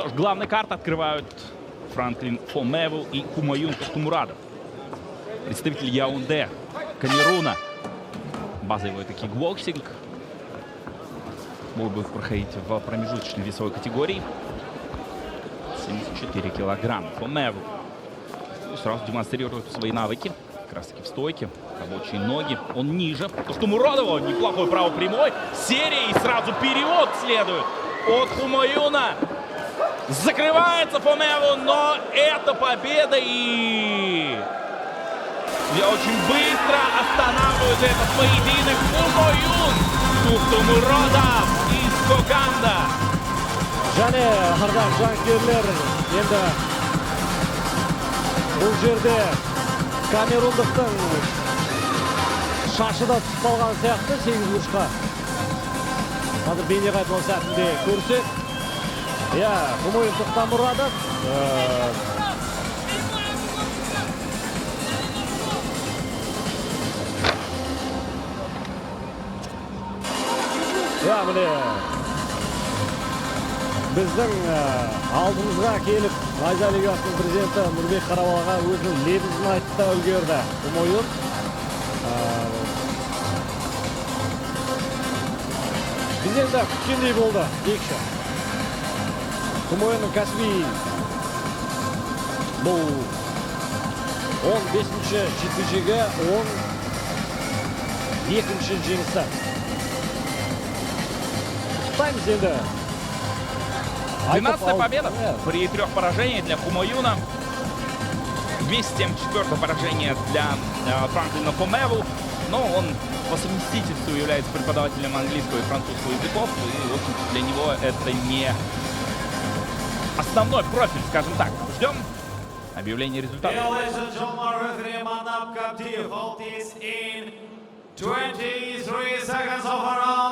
Что ж, главная карта открывают Франклин Фомеву и Хумаюн Тохтумурадов. Представитель Яунде, Камеруна. Базовый такий кикбоксинг. Бой будет проходить в промежуточной весовой категории. 74 килограмма. Фомеву сразу демонстрирует свои навыки. Как раз таки в стойке. Рабочие ноги. Он ниже. Тохтумурадова. Неплохой правопрямой. Серия и сразу перевод следует от Хумаюна. Закрывается Фомеву, но это победа, и очень быстро останавливает этот поединок Хумаюн Тохтумурадов из Коканда. Және ардақ жанкүйерлер, енді бұл жерде камерундықтың шашы да түсіп қалған сияқты 8 бұрышқа. Қазір бейнеқайтқан сәтінде көрсек. Ja, Хумаюн Тохтумурадов. Ja, міне біздің алдымызға келіп, Азия Лигасының президенті Нұрбек Қарабалаға өзінің лебізін айтып та үлгерді. Хумаюн біз енді күткендей болды, дейікші. Хумаюнның кәсіби бұл 15-ші жекпе-жегі, 12-ші жеңісі. Құттықтаймыз енді. 12-я победа при 3 поражениях для Хумаюна. 274-е поражение для Франклина Фомеву. Но он по совместительству является преподавателем английского и французского языков. И, в общем, для него это не основной профиль, скажем так. Ждем объявления результатов. In 23 seconds of a round.